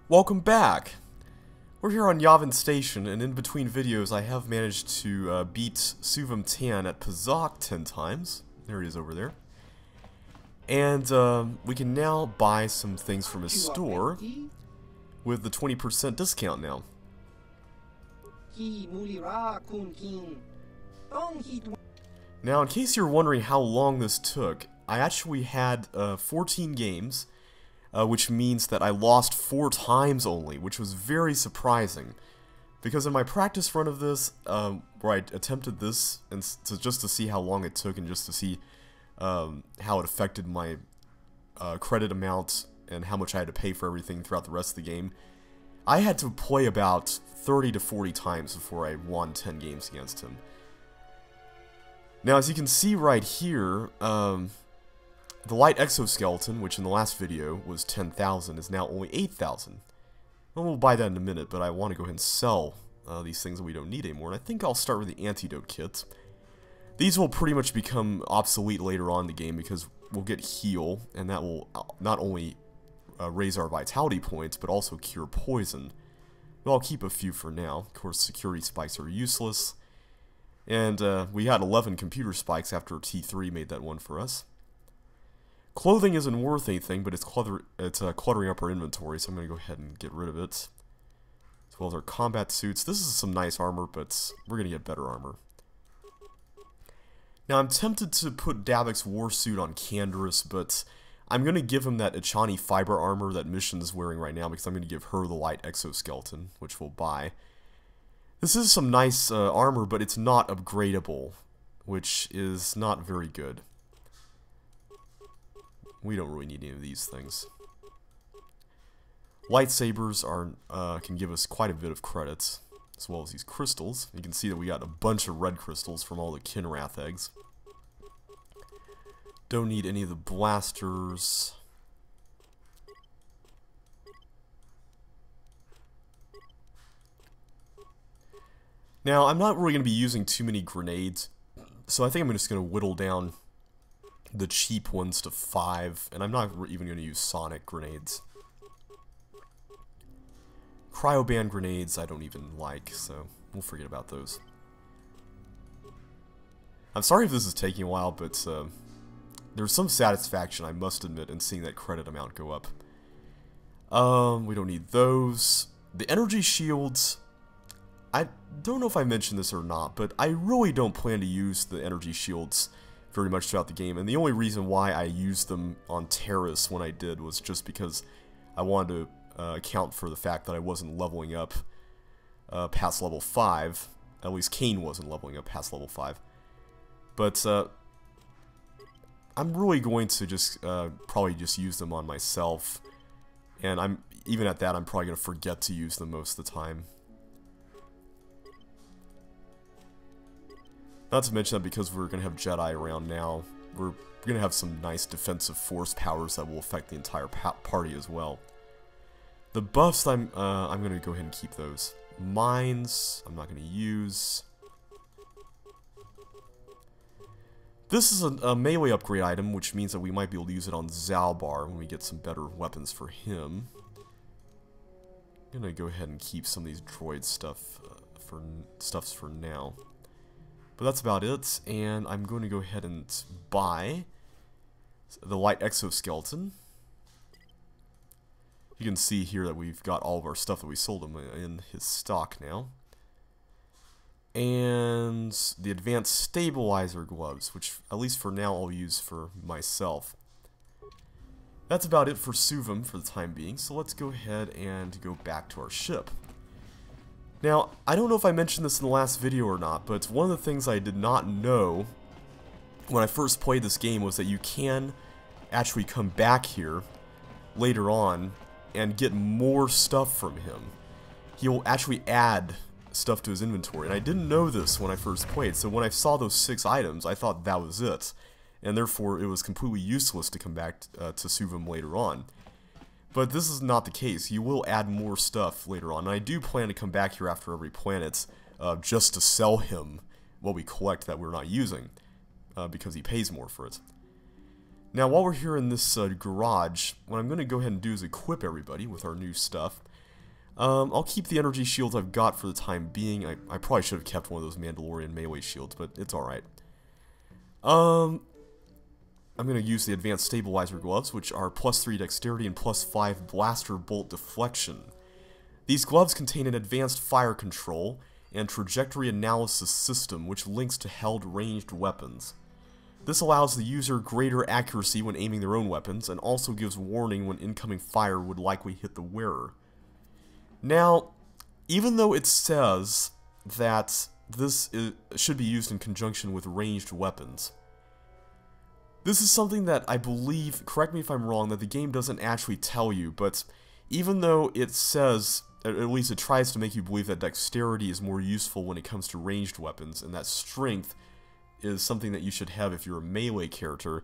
Welcome back! We're here on Yavin Station, and in between videos I have managed to beat Suvam Tan at Pazak 10 times. There he is over there. And we can now buy some things from his store with the 20% discount now. Now, in case you're wondering how long this took, I actually had 14 games. Which means that I lost 4 times only, which was very surprising. Because in my practice run of this, where I attempted this, and just to see how long it took and just to see how it affected my credit amount and how much I had to pay for everything throughout the rest of the game, I had to play about 30 to 40 times before I won 10 games against him. Now, as you can see right here, the light exoskeleton, which in the last video was 10,000, is now only 8,000. Well, we'll buy that in a minute, but I want to go ahead and sell these things that we don't need anymore. And I think I'll start with the antidote kit. These will pretty much become obsolete later on in the game because we'll get heal, and that will not only raise our vitality points, but also cure poison. But I'll keep a few for now. Of course, security spikes are useless. And we had 11 computer spikes after T3 made that one for us. Clothing isn't worth anything, but it's cluttering up our inventory, so I'm going to go ahead and get rid of it. As well as our combat suits. This is some nice armor, but we're going to get better armor. Now, I'm tempted to put Davic's war suit on Canderous, but I'm going to give him that Echani fiber armor that Mission's wearing right now, because I'm going to give her the light exoskeleton, which we'll buy. This is some nice armor, but it's not upgradable, which is not very good. We don't really need any of these things. Lightsabers can give us quite a bit of credits, as well as these crystals. You can see that we got a bunch of red crystals from all the Kinrath eggs. Don't need any of the blasters. Now, I'm not really going to be using too many grenades, so I think I'm just going to whittle down the cheap ones to 5, and I'm not even going to use sonic grenades. Cryoband grenades I don't even like, so we'll forget about those. I'm sorry if this is taking a while, but there's some satisfaction, I must admit, in seeing that credit amount go up. We don't need those. The energy shields, I don't know if I mentioned this or not, but I really don't plan to use the energy shields very much throughout the game, and the only reason why I used them on Terrace when I did was just because I wanted to account for the fact that I wasn't leveling up past level 5. At least Kane wasn't leveling up past level 5. But I'm really going to just probably just use them on myself, and even at that I'm probably going to forget to use them most of the time. Not to mention that because we're going to have Jedi around now, we're going to have some nice defensive force powers that will affect the entire party as well. The buffs, I'm going to go ahead and keep those. Mines, I'm not going to use. This is a melee upgrade item, which means that we might be able to use it on Zalbar when we get some better weapons for him. I'm going to go ahead and keep some of these droid stuffs for now. But that's about it, and I'm going to go ahead and buy the light exoskeleton. You can see here that we've got all of our stuff that we sold him in his stock now. And the advanced stabilizer gloves, which at least for now I'll use for myself. That's about it for Suvam for the time being, so let's go ahead and go back to our ship. Now, I don't know if I mentioned this in the last video or not, but one of the things I did not know when I first played this game was that you can actually come back here later on and get more stuff from him. He'll actually add stuff to his inventory, and I didn't know this when I first played, so when I saw those 6 items, I thought that was it, and therefore it was completely useless to come back to Suvam later on. But this is not the case. You will add more stuff later on. And I do plan to come back here after every planet just to sell him what we collect that we're not using because he pays more for it. Now, while we're here in this garage, what I'm going to go ahead and do is equip everybody with our new stuff. I'll keep the energy shields I've got for the time being. I probably should have kept one of those Mandalorian melee shields, but it's alright. I'm going to use the advanced stabilizer gloves, which are +3 dexterity and +5 blaster bolt deflection. These gloves contain an advanced fire control and trajectory analysis system, which links to held ranged weapons. This allows the user greater accuracy when aiming their own weapons, and also gives warning when incoming fire would likely hit the wearer. Now, even though it says that this should be used in conjunction with ranged weapons, this is something that I believe, correct me if I'm wrong, that the game doesn't actually tell you, but even though it says, at least it tries to make you believe that dexterity is more useful when it comes to ranged weapons, and that strength is something that you should have if you're a melee character,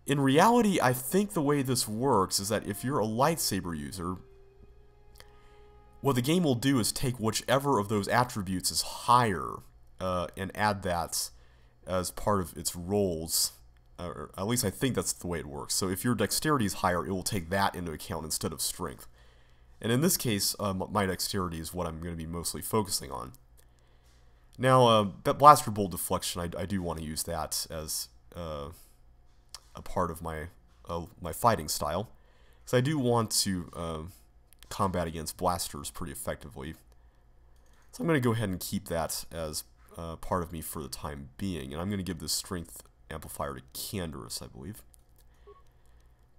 in reality, I think the way this works is that if you're a lightsaber user, what the game will do is take whichever of those attributes is higher, and add that as part of its rolls. Or at least I think that's the way it works. So if your dexterity is higher, it will take that into account instead of strength. And in this case, my dexterity is what I'm going to be mostly focusing on. Now, blaster bolt deflection, I do want to use that as a part of my my fighting style, because I do want to combat against blasters pretty effectively. So I'm going to go ahead and keep that as part of me for the time being, and I'm going to give this strength amplifier to Canderous, I believe.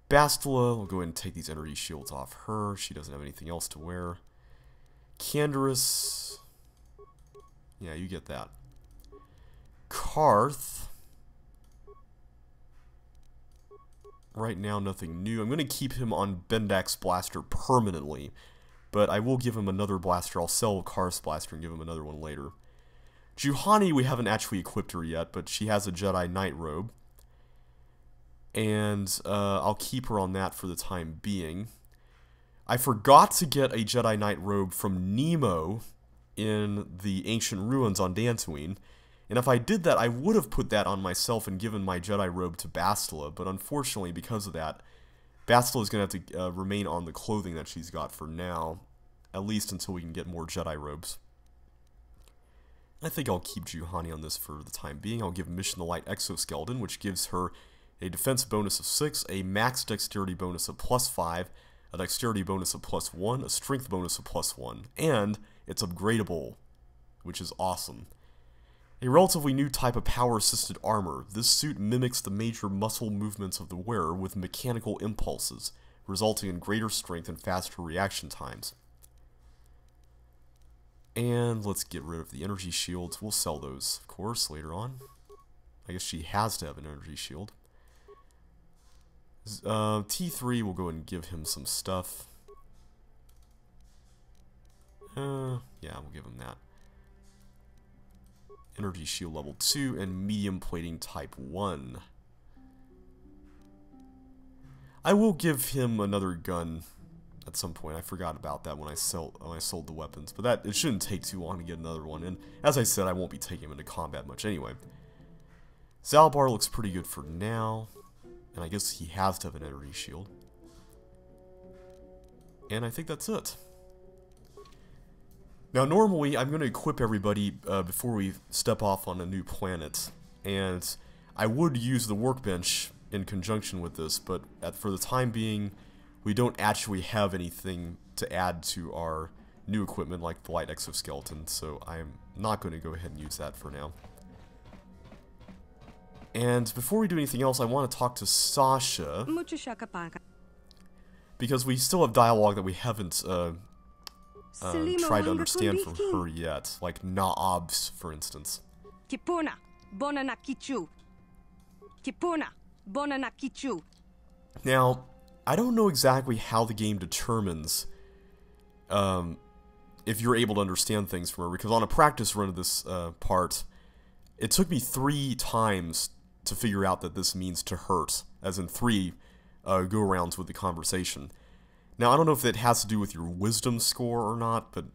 Bastila, we'll go ahead and take these energy shields off her. She doesn't have anything else to wear. Canderous, yeah, you get that. Karth, right now nothing new. I'm going to keep him on Bendak's blaster permanently, but I will give him another blaster. I'll sell Karth's blaster and give him another one later. Juhani, we haven't actually equipped her yet, but she has a Jedi Knight robe. And I'll keep her on that for the time being. I forgot to get a Jedi Knight robe from Nemo in the Ancient Ruins on Tatooine. And if I did that, I would have put that on myself and given my Jedi robe to Bastila. But unfortunately, because of that, Bastila is going to have to remain on the clothing that she's got for now. At least until we can get more Jedi robes. I think I'll keep Juhani on this for the time being. I'll give Mission the Light Exoskeleton, which gives her a defense bonus of 6, a max dexterity bonus of +5, a dexterity bonus of +1, a strength bonus of +1, and it's upgradable, which is awesome. A relatively new type of power-assisted armor. This suit mimics the major muscle movements of the wearer with mechanical impulses, resulting in greater strength and faster reaction times. And let's get rid of the energy shields. We'll sell those, of course, later on. I guess she has to have an energy shield. T3, we'll go ahead and give him some stuff. Yeah, we'll give him that. Energy shield level 2 and medium plating type 1. I will give him another gun at some point. I forgot about that when I sold the weapons, but it shouldn't take too long to get another one. And as I said, I won't be taking him into combat much anyway. Zalbar looks pretty good for now, and I guess he has to have an energy shield. And I think that's it. Now, normally I'm going to equip everybody before we step off on a new planet, and I would use the workbench in conjunction with this, but for the time being, we don't actually have anything to add to our new equipment like the light exoskeleton, so I'm not going to go ahead and use that for now. And before we do anything else, I want to talk to Sasha, because we still have dialogue that we haven't tried to understand from her yet, like Naabs, for instance. Kipuna, bona na kichu. Kipuna, bona na kichu. Now, I don't know exactly how the game determines if you're able to understand things from her, because on a practice run of this part, it took me 3 times to figure out that this means to hurt, as in 3 go-arounds with the conversation. Now, I don't know if it has to do with your wisdom score or not, but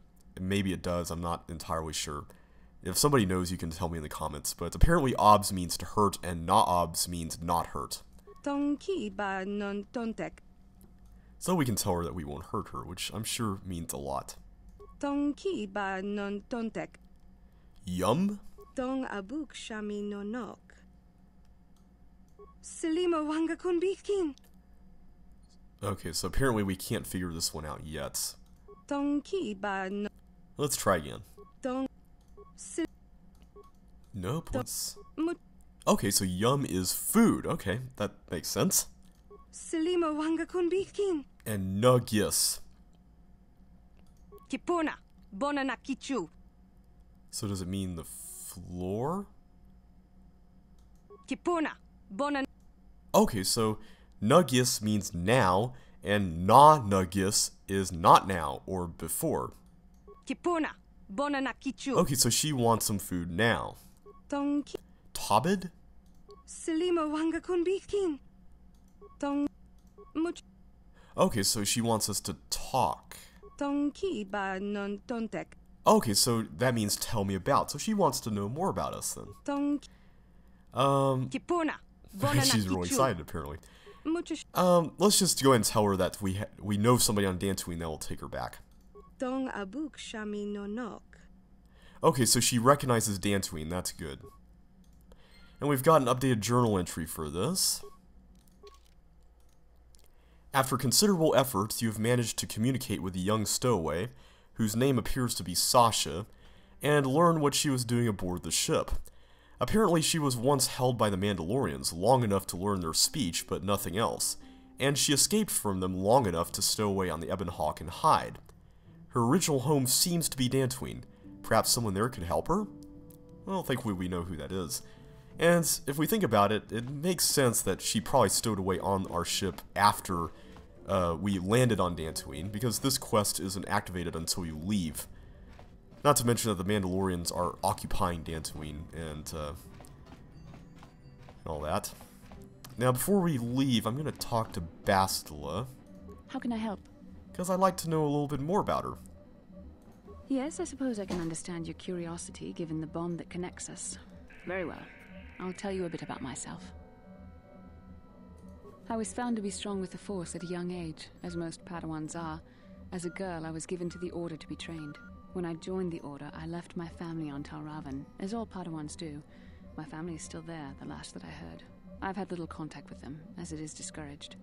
maybe it does, I'm not entirely sure. If somebody knows, you can tell me in the comments, but apparently obs means to hurt, and not obs means not hurt. Tonki ba non tontek. So we can tell her that we won't hurt her, which I'm sure means a lot. Tonki ba non tontek. Yum? Tong abuk shami nonok. Selima wanga kunbikin. Okay, so apparently we can't figure this one out yet. Tonki ba non. Let's try again. Tong. Nope. Okay, so yum is food. Okay, that makes sense. Selima wanga kunbikin. And nugis. Kipona. Bona na kichu. So does it mean the floor? Kipona. Bona. Okay, so nugis means now, and na nugis is not now or before. Kipona. Bona na kichu. Okay, so she wants some food now. Tonki. Tabid? Selima wanga kunbikin. Tong. Much. Okay, so she wants us to talk. Tonki ba non tontek. Okay, so that means tell me about. So she wants to know more about us then. Tong. Kipona. She's really excited apparently. Much. Let's just go ahead and tell her that we know somebody on Tatooine that will take her back. Tong abuk shami nonok. Okay, so she recognizes Tatooine. That's good. And we've got an updated journal entry for this. After considerable efforts, you have managed to communicate with a young stowaway, whose name appears to be Sasha, and learn what she was doing aboard the ship. Apparently she was once held by the Mandalorians long enough to learn their speech, but nothing else, and she escaped from them long enough to stow away on the Ebon Hawk and hide. Her original home seems to be Tatooine. Perhaps someone there could help her? Well, thankfully we know who that is. And if we think about it, it makes sense that she probably stowed away on our ship after we landed on Tatooine, because this quest isn't activated until you leave. Not to mention that the Mandalorians are occupying Tatooine and all that. Now, before we leave, I'm going to talk to Bastila. How can I help? Because I'd like to know a little bit more about her. Yes, I suppose I can understand your curiosity, given the bond that connects us. Very well. I'll tell you a bit about myself. I was found to be strong with the Force at a young age, as most Padawans are. As a girl, I was given to the Order to be trained. When I joined the Order, I left my family on Tal Ravan, as all Padawans do. My family is still there, the last that I heard. I've had little contact with them, as it is discouraged.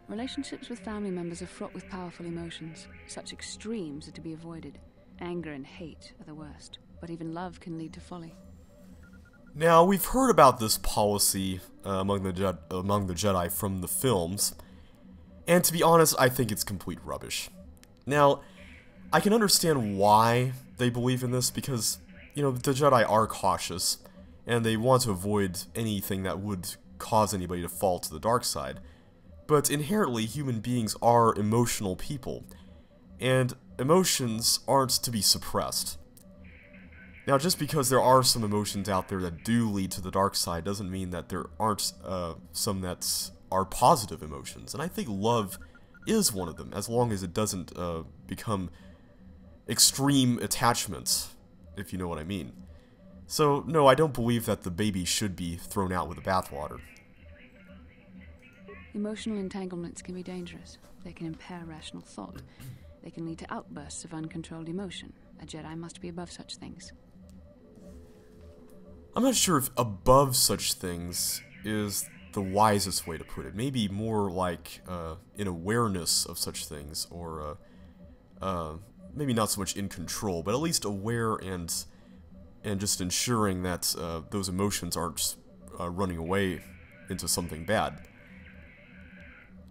Relationships with family members are fraught with powerful emotions. Such extremes are to be avoided. Anger and hate are the worst, but even love can lead to folly. Now, we've heard about this policy among the Jedi from the films, and to be honest, I think it's complete rubbish. Now, I can understand why they believe in this, because, you know, the Jedi are cautious, and they want to avoid anything that would cause anybody to fall to the dark side. But inherently, human beings are emotional people, and emotions aren't to be suppressed. Now, just because there are some emotions out there that do lead to the dark side doesn't mean that there aren't some that are positive emotions. And I think love is one of them, as long as it doesn't become extreme attachments, if you know what I mean. So, no, I don't believe that the baby should be thrown out with the bathwater. Emotional entanglements can be dangerous. They can impair rational thought. They can lead to outbursts of uncontrolled emotion. A Jedi must be above such things. I'm not sure if above such things is the wisest way to put it. Maybe more like in awareness of such things, or maybe not so much in control, but at least aware and just ensuring that those emotions aren't running away into something bad.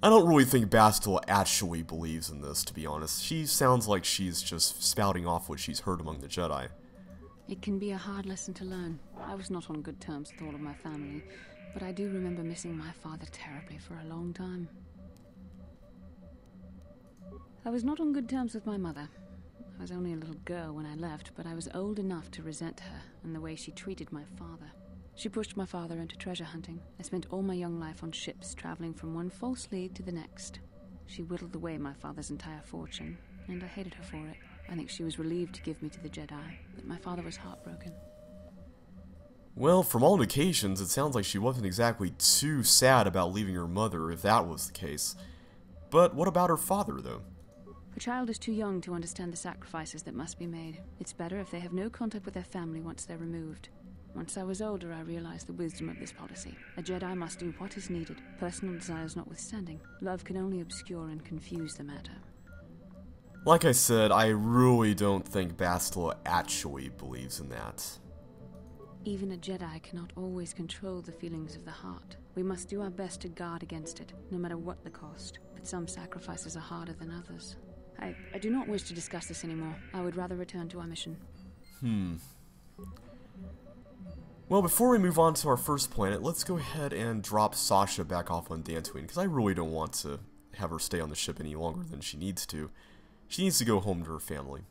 I don't really think Bastila actually believes in this, to be honest. She sounds like she's just spouting off what she's heard among the Jedi. It can be a hard lesson to learn. I was not on good terms with all of my family, but I do remember missing my father terribly for a long time. I was not on good terms with my mother. I was only a little girl when I left, but I was old enough to resent her and the way she treated my father. She pushed my father into treasure hunting. I spent all my young life on ships, traveling from one false lead to the next. She whittled away my father's entire fortune, and I hated her for it. I think she was relieved to give me to the Jedi, but my father was heartbroken. Well, from all indications, it sounds like she wasn't exactly too sad about leaving her mother, if that was the case. But what about her father, though? The child is too young to understand the sacrifices that must be made. It's better if they have no contact with their family once they're removed. Once I was older, I realized the wisdom of this policy. A Jedi must do what is needed, personal desires notwithstanding. Love can only obscure and confuse the matter. Like I said, I really don't think Bastila actually believes in that. Even a Jedi cannot always control the feelings of the heart. We must do our best to guard against it, no matter what the cost. But some sacrifices are harder than others. I do not wish to discuss this anymore. I would rather return to our mission. Well, before we move on to our first planet, let's go ahead and drop Sasha back off on Tatooine, because I really don't want to have her stay on the ship any longer than she needs to. She needs to go home to her family.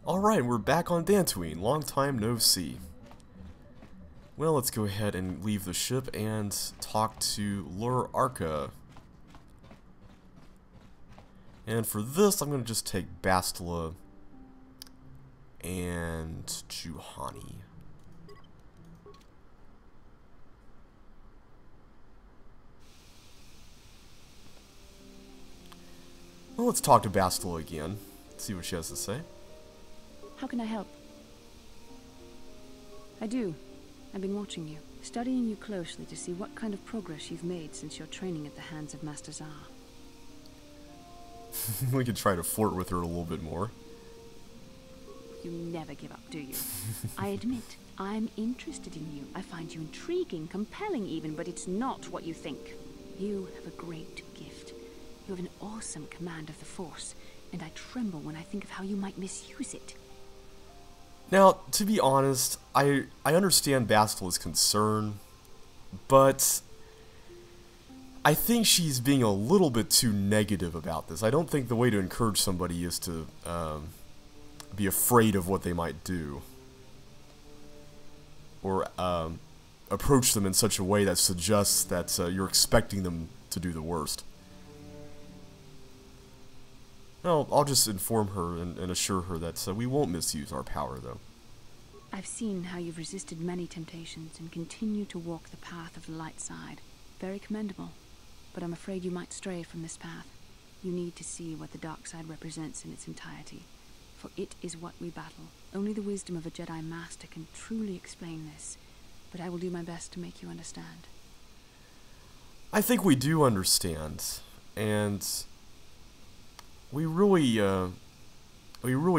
Alright, we're back on Tatooine. Long time no see. Well, let's go ahead and leave the ship and talk to Lur Arca. And for this, I'm going to just take Bastila and Juhani. Well, let's talk to Bastila again. See what she has to say. How can I help? I do. I've been watching you, studying you closely to see what kind of progress you've made since your training at the hands of Master Zar. We could try to flirt with her a little bit more. You never give up, do you? I admit, I'm interested in you. I find you intriguing, compelling even, but it's not what you think. You have a great gift. You have an awesome command of the Force, and I tremble when I think of how you might misuse it. Now, to be honest, I understand Bastila's concern, but I think she's being a little bit too negative about this. I don't think the way to encourage somebody is to be afraid of what they might do, or approach them in such a way that suggests that you're expecting them to do the worst. No, I'll just inform her and assure her that we won't misuse our power, though. I've seen how you've resisted many temptations and continue to walk the path of the light side. Very commendable, but I'm afraid you might stray from this path. You need to see what the dark side represents in its entirety, for it is what we battle. Only the wisdom of a Jedi Master can truly explain this, but I will do my best to make you understand. I think we do understand, and we really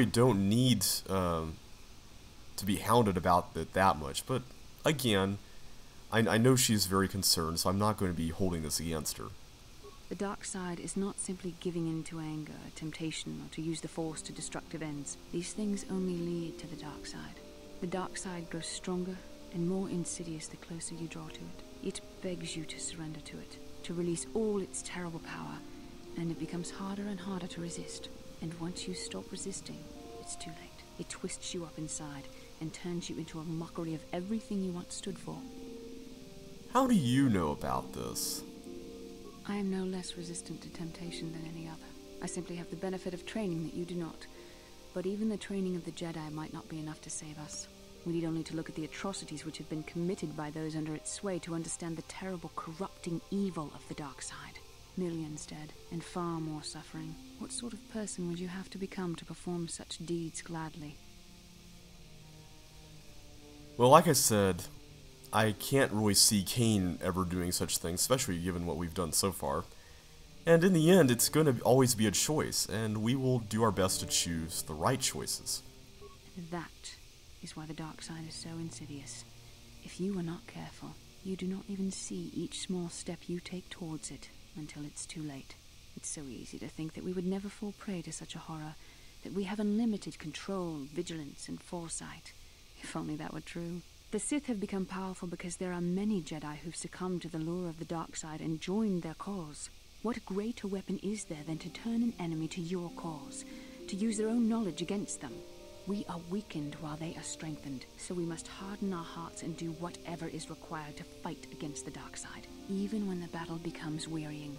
don't need to be hounded about it that much. But again, I know she's very concerned, so I'm not going to be holding this against her. The dark side is not simply giving in to anger, temptation, or to use the Force to destructive ends. These things only lead to the dark side. The dark side grows stronger and more insidious the closer you draw to it. It begs you to surrender to it, to release all its terrible power, and it becomes harder and harder to resist. And once you stop resisting, it's too late. It twists you up inside and turns you into a mockery of everything you once stood for. How do you know about this? I am no less resistant to temptation than any other. I simply have the benefit of training that you do not. But even the training of the Jedi might not be enough to save us. We need only to look at the atrocities which have been committed by those under its sway to understand the terrible, corrupting evil of the dark side. Millions dead, and far more suffering. What sort of person would you have to become to perform such deeds gladly? Well, like I said, I can't really see Kane ever doing such things, especially given what we've done so far. And in the end, it's going to always be a choice, and we will do our best to choose the right choices. That is why the dark side is so insidious. If you are not careful, you do not even see each small step you take towards it until it's too late. It's so easy to think that we would never fall prey to such a horror, that we have unlimited control, vigilance, and foresight. If only that were true. The Sith have become powerful because there are many Jedi who've succumbed to the lure of the dark side and joined their cause. What greater weapon is there than to turn an enemy to your cause, to use their own knowledge against them? We are weakened while they are strengthened, so we must harden our hearts and do whatever is required to fight against the dark side, even when the battle becomes wearying.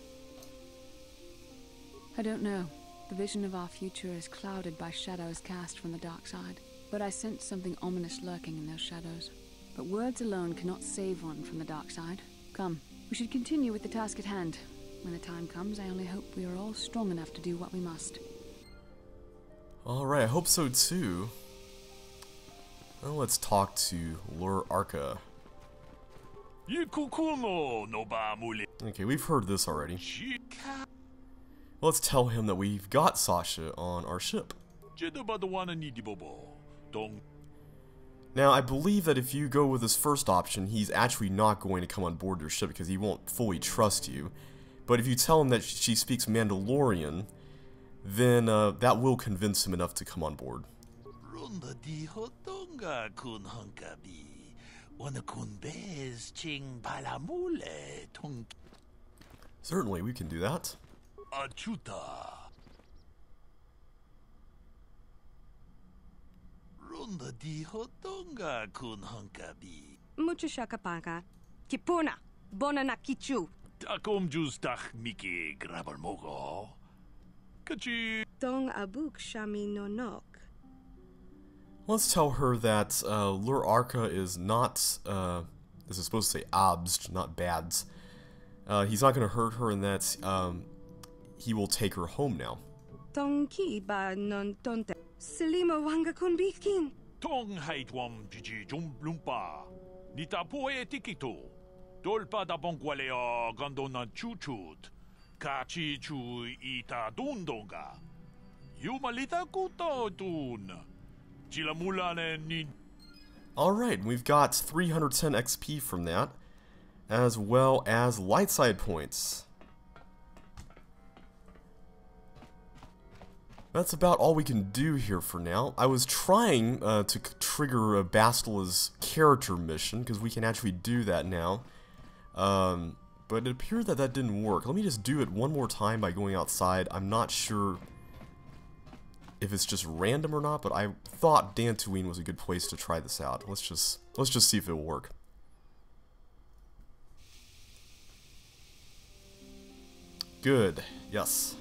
I don't know. The vision of our future is clouded by shadows cast from the dark side, but I sense something ominous lurking in those shadows. But words alone cannot save one from the dark side. Come, we should continue with the task at hand. When the time comes, I only hope we are all strong enough to do what we must. Alright, I hope so too. Well, let's talk to Lur Arca. Okay, we've heard this already. Let's tell him that we've got Sasha on our ship. Now, I believe that if you go with this first option, he's actually not going to come on board your ship because he won't fully trust you. But if you tell him that she speaks Mandalorian, then that will convince him enough to come on board. Certainly, we can do that. Mucho shakapaka. Kipuna. Bona na kichu. Takom justach miki grabalmogo. Kachi. Dong abuk shami nonok. Let's tell her that Lur Arca is not, this is supposed to say obst, not bads. He's not going to hurt her and that he will take her home now. Tong ki ba non tonte. Selima wanga kun bikin. Tong haitwam jiji jumblumpa. Nita poe tikito. Dolpa da bongwaleo gondona chuchut. Kachi chu ita dundonga. Yumalita kuto dun. Chilamulane nin. Alright, we've got 310 XP from that, as well as light side points. That's about all we can do here for now. I was trying to trigger Bastila's character mission, because we can actually do that now. But it appeared that that didn't work. Let me just do it one more time by going outside. I'm not sure if it's just random or not, but I thought Tatooine was a good place to try this out. Let's just see if it will work. Good. Yes.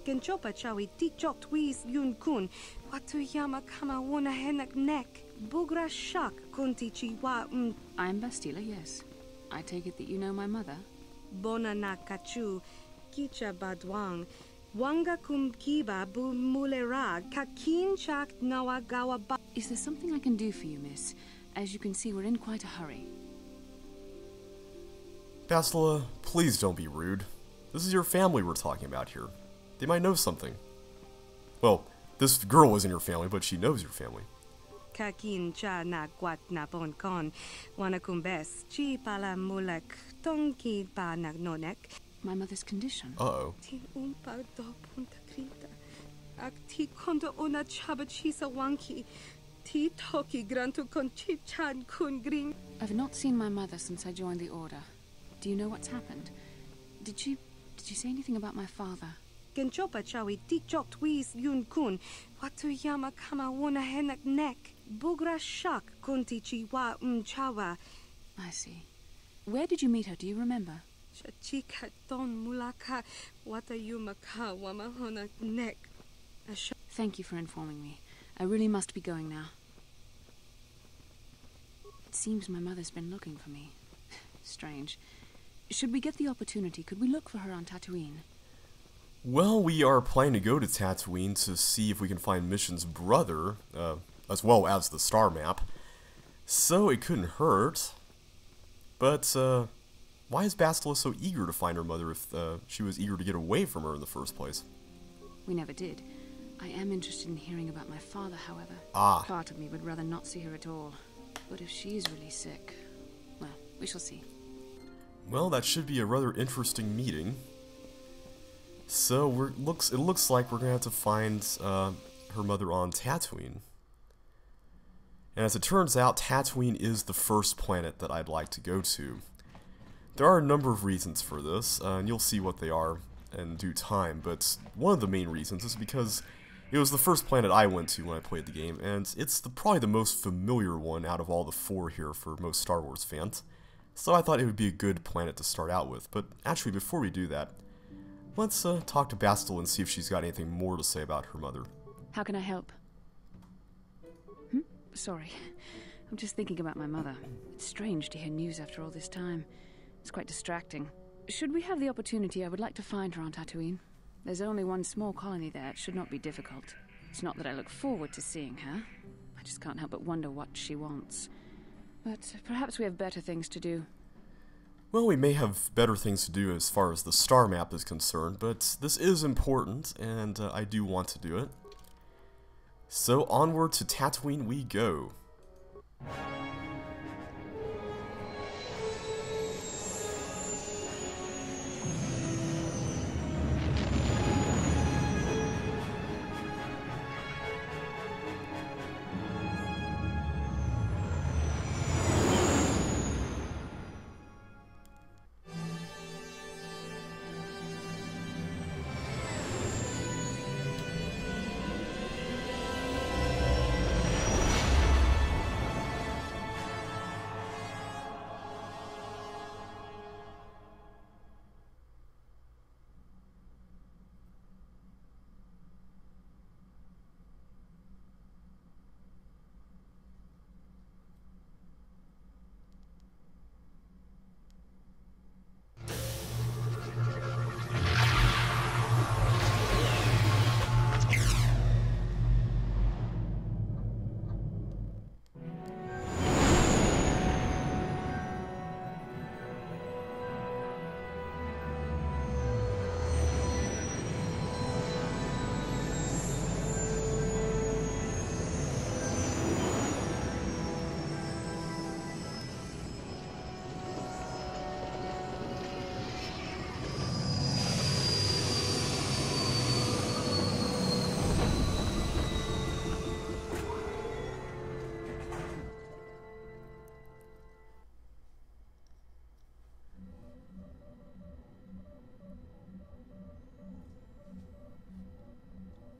Genchopa chawi tikchok twis yun kun. Watu yama kama wona henak nek. Bugra shak kunti chiwa I'm Bastila, yes. I take it that you know my mother? Bona na kachu. Kicha badwang. Wanga kumkiba bu mulera. Kakin chak nawagawa ba. Is there something I can do for you, miss? As you can see, we're in quite a hurry. Bastila, please don't be rude. This is your family we're talking about here. They might know something. Well, this girl isn't your family, but she knows your family. Kakin cha na kwat na bon kon. Wana kumbes. Chi pala mulek. Tonki pa nagnonek. My mother's condition? Uh-oh. Ti umpa do punta krita. Ak ti kondo ona chaba chisa wanki. Ti toki grantu kon chichan kun green. I've not seen my mother since I joined the Order. Do you know what's happened? Did she say anything about my father? Genchopa chawi tikchok twis yun kun. Watu yama kama wona henak nek. Bugra shak kunti chiwa chawa. I see. Where did you meet her? Do you remember? Chachika ton mulaka. Wata yuma ka wama hona nek. Thank you for informing me. I really must be going now. It seems my mother's been looking for me. Strange. Should we get the opportunity, could we look for her on Tatooine? Well, we are planning to go to Tatooine to see if we can find Mission's brother, as well as the star map. So it couldn't hurt. But, why is Bastila so eager to find her mother if she was eager to get away from her in the first place? We never did. I am interested in hearing about my father, however. Ah. Part of me would rather not see her at all. But if she's really sick, well, we shall see. Well, that should be a rather interesting meeting. So, it looks like we're going to have to find her mother on Tatooine. And as it turns out, Tatooine is the first planet that I'd like to go to. There are a number of reasons for this, and you'll see what they are in due time, but one of the main reasons is because it was the first planet I went to when I played the game, and it's probably the most familiar one out of all the 4 here for most Star Wars fans. So I thought it would be a good planet to start out with, but actually before we do that, let's talk to Bastila and see if she's got anything more to say about her mother. How can I help? Sorry. I'm just thinking about my mother. It's strange to hear news after all this time. It's quite distracting. Should we have the opportunity, I would like to find her on Tatooine. There's only one small colony there. It should not be difficult. It's not that I look forward to seeing her. I just can't help but wonder what she wants. But perhaps we have better things to do. Well, we may have better things to do as far as the star map is concerned, but this is important, and I do want to do it. So onward to Tatooine we go.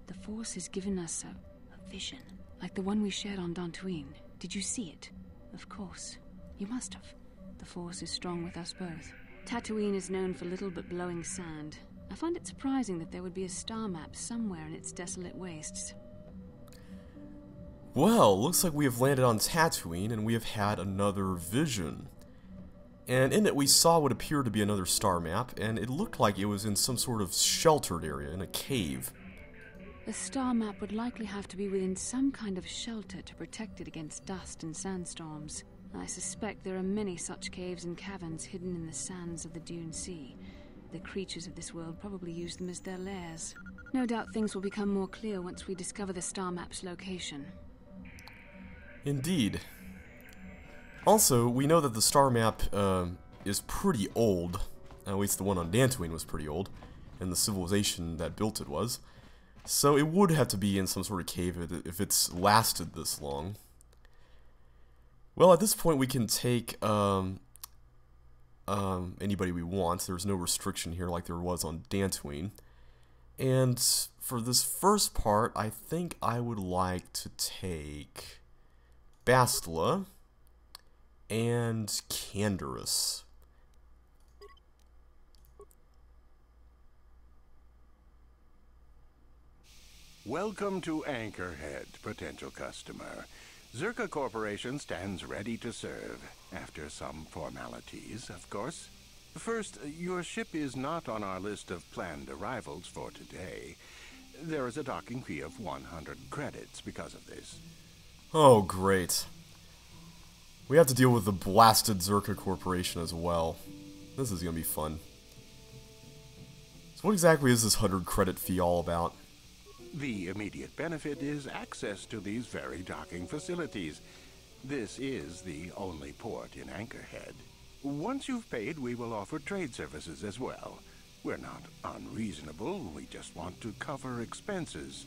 The Force has given us a vision, like the one we shared on Tatooine. Did you see it? Of course. You must have. The Force is strong with us both. Tatooine is known for little but blowing sand. I find it surprising that there would be a star map somewhere in its desolate wastes. Well, looks like we have landed on Tatooine and we have had another vision. And in it we saw what appeared to be another star map, and it looked like it was in some sort of sheltered area, in a cave. The star map would likely have to be within some kind of shelter to protect it against dust and sandstorms. I suspect there are many such caves and caverns hidden in the sands of the Dune Sea. The creatures of this world probably use them as their lairs. No doubt things will become more clear once we discover the star map's location. Indeed. Also, we know that the star map is pretty old. At least the one on Tatooine was pretty old, and the civilization that built it was. So it would have to be in some sort of cave if it's lasted this long. Well, at this point we can take anybody we want. There's no restriction here like there was on Tatooine. And for this first part, I think I would like to take Bastila and Canderous. Welcome to Anchorhead, potential customer. Zerka Corporation stands ready to serve, after some formalities, of course. First, your ship is not on our list of planned arrivals for today. There is a docking fee of 100 credits because of this. Oh, great. We have to deal with the blasted Zerka Corporation as well. This is gonna be fun. So what exactly is this 100 credit fee all about? The immediate benefit is access to these very docking facilities. This is the only port in Anchorhead. Once you've paid, we will offer trade services as well. We're not unreasonable, we just want to cover expenses.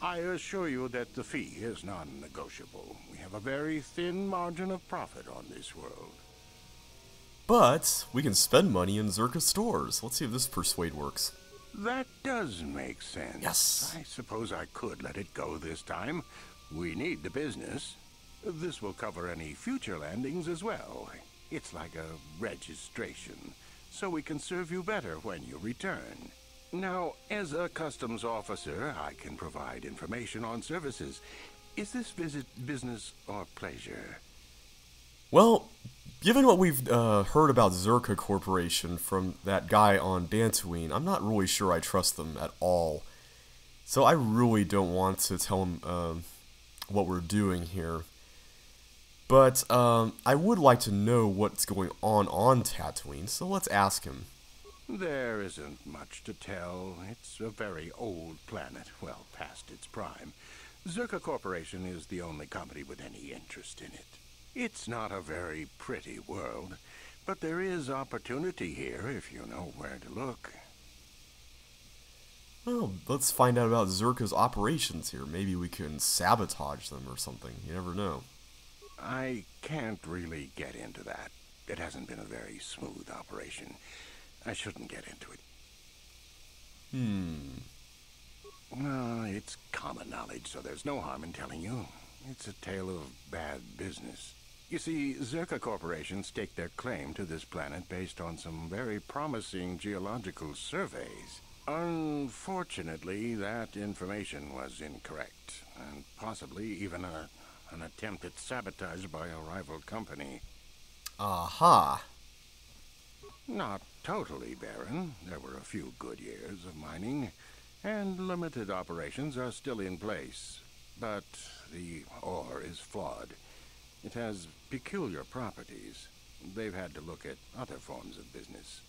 I assure you that the fee is non-negotiable. We have a very thin margin of profit on this world. But we can spend money in Zerka stores. Let's see if this persuade works. That does make sense. Yes. I suppose I could let it go this time. We need the business. This will cover any future landings as well. It's like a registration, so we can serve you better when you return. Now, as a customs officer, I can provide information on services. Is this visit business or pleasure? Well, given what we've heard about Zerka Corporation from that guy on Tatooine, I'm not really sure I trust them at all. So I really don't want to tell him what we're doing here. But I would like to know what's going on Tatooine, so let's ask him. There isn't much to tell. It's a very old planet, well past its prime. Zerka Corporation is the only company with any interest in it. It's not a very pretty world, but there is opportunity here if you know where to look. Well, let's find out about Zerka's operations here. Maybe we can sabotage them or something. You never know. I can't really get into that. It hasn't been a very smooth operation. I shouldn't get into it. It's common knowledge, so there's no harm in telling you. It's a tale of bad business. You see, Zerka Corporation staked their claim to this planet based on some very promising geological surveys. Unfortunately, that information was incorrect, and possibly even an attempt at sabotage by a rival company. Aha. Not totally barren. There were a few good years of mining, and limited operations are still in place. But the ore is flawed. It has peculiar properties. They've had to look at other forms of business.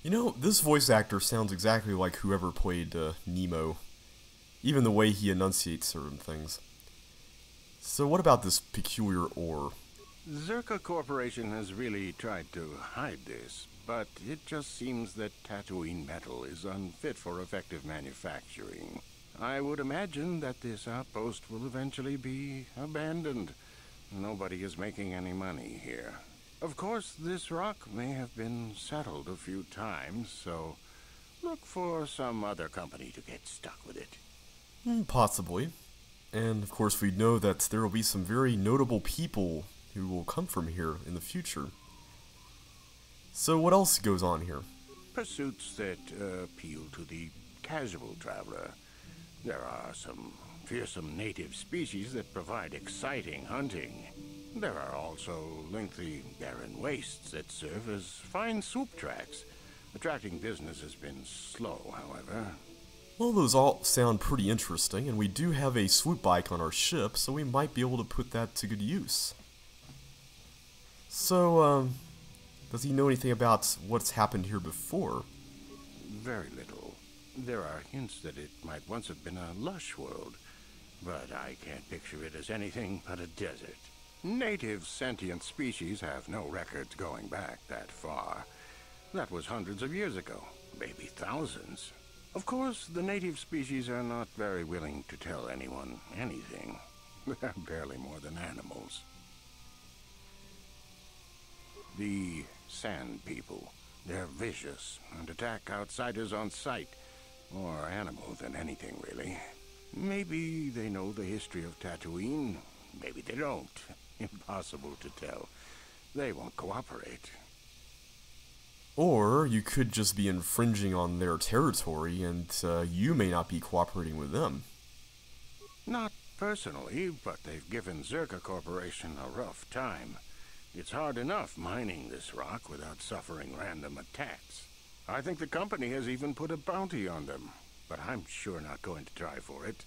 You know, this voice actor sounds exactly like whoever played Nemo. Even the way he enunciates certain things. So what about this peculiar ore? Zerka Corporation has really tried to hide this, but it just seems that Tatooine metal is unfit for effective manufacturing. I would imagine that this outpost will eventually be abandoned. Nobody is making any money here. Of course, this rock may have been settled a few times, so look for some other company to get stuck with it. Possibly. And of course we know that there will be some very notable people who will come from here in the future. So what else goes on here? Pursuits that appeal to the casual traveler. There are some fearsome native species that provide exciting hunting. There are also lengthy barren wastes that serve as fine swoop tracks. Attracting business has been slow, however. Well, those all sound pretty interesting, and we do have a swoop bike on our ship, so we might be able to put that to good use. So, does he know anything about what's happened here before? Very little. There are hints that it might once have been a lush world, but I can't picture it as anything but a desert. Native sentient species have no records going back that far. That was hundreds of years ago, maybe thousands. Of course, the native species are not very willing to tell anyone anything. They're barely more than animals. The Sand People. They're vicious and attack outsiders on sight. More animal than anything, really. Maybe they know the history of Tatooine. Maybe they don't. Impossible to tell. They won't cooperate. Or you could just be infringing on their territory, and you may not be cooperating with them. Not personally, but they've given Zerka Corporation a rough time. It's hard enough mining this rock without suffering random attacks. I think the company has even put a bounty on them, but I'm sure not going to try for it.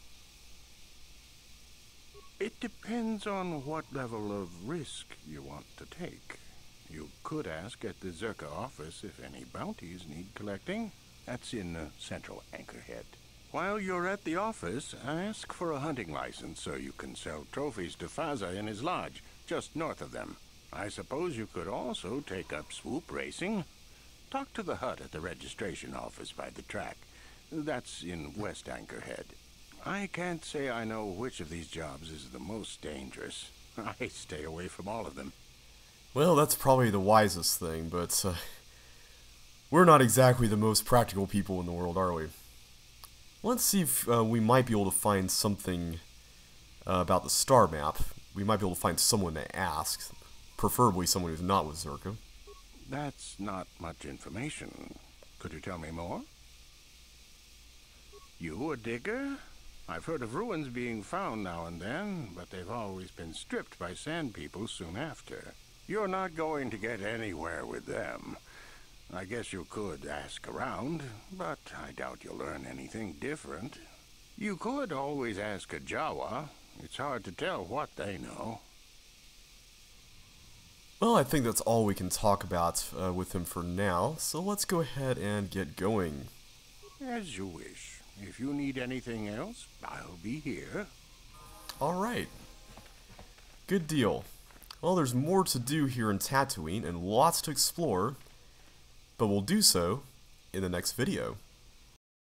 It depends on what level of risk you want to take. You could ask at the Zerka office if any bounties need collecting. That's in Central Anchorhead. While you're at the office, ask for a hunting license so you can sell trophies to Faza in his lodge, just north of them. I suppose you could also take up swoop racing. Talk to the hut at the registration office by the track. That's in West Anchorhead. I can't say I know which of these jobs is the most dangerous. I stay away from all of them. Well, that's probably the wisest thing, but we're not exactly the most practical people in the world, are we? Let's see if we might be able to find something about the star map. We might be able to find someone to ask, preferably someone who's not with Zerka. That's not much information. Could you tell me more? You a digger? I've heard of ruins being found now and then, but they've always been stripped by sand people soon after. You're not going to get anywhere with them. I guess you could ask around, but I doubt you'll learn anything different. You could always ask a Jawa. It's hard to tell what they know. Well, I think that's all we can talk about with him for now, so let's go ahead and get going. As you wish. If you need anything else, I'll be here. Alright. Good deal. Well, there's more to do here in Tatooine and lots to explore, but we'll do so in the next video.